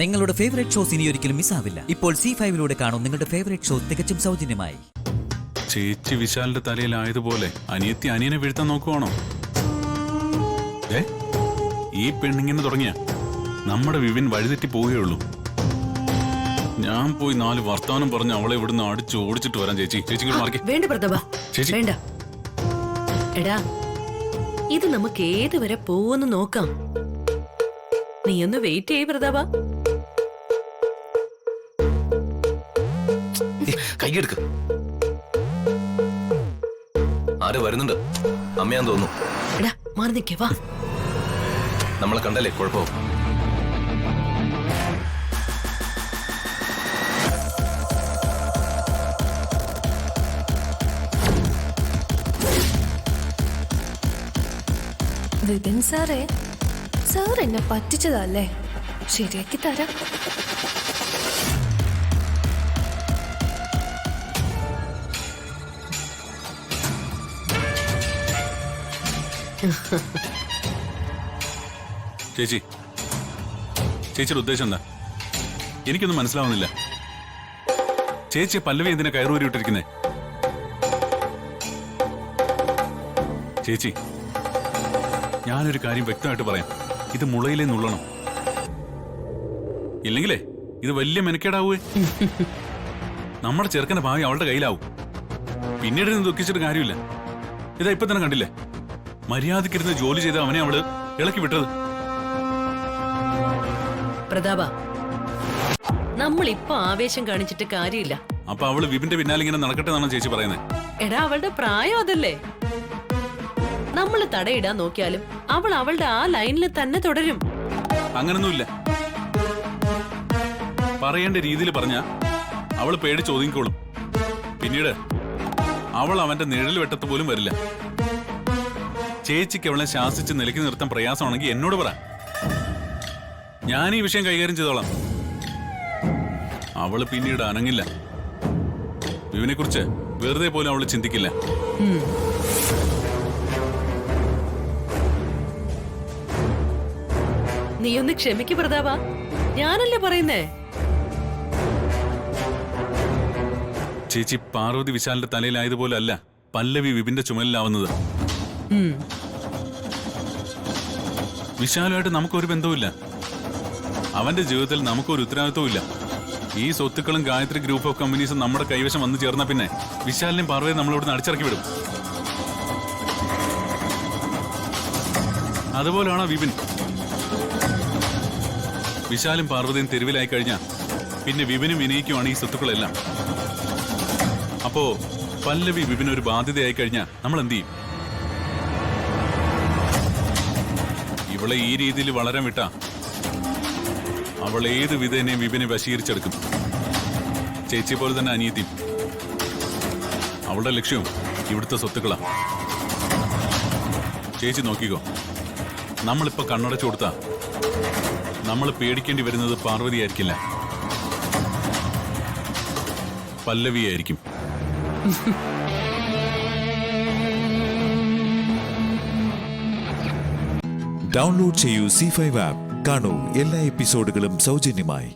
നിങ്ങളുടെ favourite shows ഇനി ഒരിക്കലും മിസ്സാവില്ല. ഇപ്പോൾ C5-ലൂടെ കാണും നിങ്ങളുടെ ഫേവറേറ്റ് ഷോ തികച്ചും സൗജന്യമായി. ചേച്ചി വിശാലിന്റെ തലയിലായതുപോലെ അനിയത്തി അനിയനെ വീഴ്ത്താൻ നോക്കുവാണോ? ഈ പെണ്ണിങ്ങനെ തുടങ്ങിയ നമ്മുടെ വിവിൻ വഴിതെറ്റി പോവുകയുള്ളൂ. ഞാൻ പോയി 4 വർത്താനം പറഞ്ഞ് അവളെ ഇവിടുന്ന് അടിച്ച് ഓടിച്ചിട്ട് വരാം. ചേച്ചി വേണ്ട പ്രതാപ, വേണ്ട. എടാ, ഇത് നമുക്ക് ഏതുവരെ പോവെന്ന് നോക്കാം. നീ ഒന്ന് വെയിറ്റ് ചെയ്യ് പ്രതാപ. കൈയെടുക്ക്. ആര് വരുന്നുണ്ട്? അമ്മയാന്ന് തോന്നുന്നു. എടാ മാറി നിൽക്കേ, വാ. നമ്മളെ കണ്ടല്ലേ കുഴപ്പമോ? വിപിൻ സാറേ, സാർ എന്നെ പറ്റിച്ചതല്ലേ, ശരിയാക്കി തരാം. ചേച്ചിയുടെ ഉദ്ദേശം എന്താ? എനിക്കൊന്നും മനസ്സിലാവുന്നില്ല. ചേച്ചിയെ പല്ലവി എന്തിനാ കയറൂരി വിട്ടിരിക്കുന്നേ? ചേച്ചി, ഞാനൊരു കാര്യം വ്യക്തമായിട്ട് പറയാം. ഇത് മുളയിലേ നുള്ളണം, ഇല്ലെങ്കിലേ ഇത് വലിയ മെനക്കേടാവേ. നമ്മുടെ ചെറുക്കന്റെ ഭാവി അവളുടെ കയ്യിലാവും. പിന്നീട് നിന്ന് ദുഃഖിച്ചിട്ട് കാര്യമില്ല. ഇതാ ഇപ്പൊ തന്നെ കണ്ടില്ലേ, മര്യാദക്കിരുന്ന് ജോലി ചെയ്ത അവനെ അവള് ഇളക്കി വിട്ടത്. പ്രതാപ, നമ്മൾ ഇപ്പൊ ആവേശം കാണിച്ചിട്ട് കാര്യമില്ല. അപ്പൊ അവള് വിപിന്റെ പിന്നാലെ ഇങ്ങനെ നടക്കട്ടെ എന്നാണ് ചേച്ചി പറയുന്നത്? എടാ, അവളുടെ പ്രായം അതല്ലേ. നമ്മൾ തടയിടാൻ നോക്കിയാലും അവൾ അവളുടെ ആ ലൈനിൽ തന്നെ തുടരും. അങ്ങനൊന്നുമില്ല. പറയേണ്ട രീതിയിൽ പറഞ്ഞ അവള് പേടി ചോദിക്കോളും. പിന്നീട് അവൾ അവന്റെ നിഴൽ വെട്ടത്ത് പോലും വരില്ല. ചേച്ചിക്ക് അവളെ ശാസിച്ച് നിലയ്ക്ക് നിർത്താൻ പ്രയാസമാണെങ്കിൽ എന്നോട് പറ, ഞാൻ ഈ വിഷയം കൈകാര്യം ചെയ്തോളാം. അവള് പിന്നീട് അനങ്ങില്ല. ഇവനെ കുറിച്ച് വെറുതെ പോലും അവള് ചിന്തിക്കില്ല. നീ ഒന്ന് ക്ഷമിക്ക് പ്രതാപ, ഞാനല്ലേ പറയുന്നേ. ചേച്ചി, പാർവതി വിശാലിന്റെ തലയിലായതുപോലെ അല്ല പല്ലവി വിപിന്റെ ചുമലിലാവുന്നത്. വിശാലുമായിട്ട് നമുക്കൊരു ബന്ധവുമില്ല. അവന്റെ ജീവിതത്തിൽ നമുക്കൊരു ഉത്തരവാദിത്വവും ഇല്ല. ഈ സ്വത്തുക്കളും ഗായത്രി ഗ്രൂപ്പ് ഓഫ് കമ്പനീസും നമ്മുടെ കൈവശം വന്നു ചേർന്ന പിന്നെ വിശാലിനെയും പാർവതിയും നമ്മളിവിടുന്ന് അടിച്ചിറക്കി വിടും. അതുപോലെയാണോ വിപിൻ? വിശാലും പാർവതിയും തെരുവിലായി കഴിഞ്ഞാൽ പിന്നെ വിപിനും വിനയിക്കുമാണ് ഈ സ്വത്തുക്കളെല്ലാം. അപ്പോ പല്ലവി വിപിന് ഒരു ബാധ്യതയായി കഴിഞ്ഞാൽ നമ്മൾ എന്ത് ചെയ്യും? ഇവളെ ഈ രീതിയിൽ വളരാൻ വിട്ടാ അവൾ ഏത് വിധേനയും വിപിനെ വശീകരിച്ചെടുക്കും. ചേച്ചി പോലെ തന്നെ അനിയത്തിയും. അവളുടെ ലക്ഷ്യവും ഇവിടുത്തെ സ്വത്തുക്കളാ. ചേച്ചി നോക്കിക്കോ, നമ്മളിപ്പോ കണ്ണടച്ചു കൊടുത്താ നമ്മൾ പേടിക്കേണ്ടി വരുന്നത് പാർവതിയായിരിക്കില്ല, പല്ലവിയായിരിക്കും. ഡൗൺലോഡ് ചെയ്യൂ C5 ആപ്പ്. കാണൂ എല്ലാ എപ്പിസോഡുകളും സൗജന്യമായി.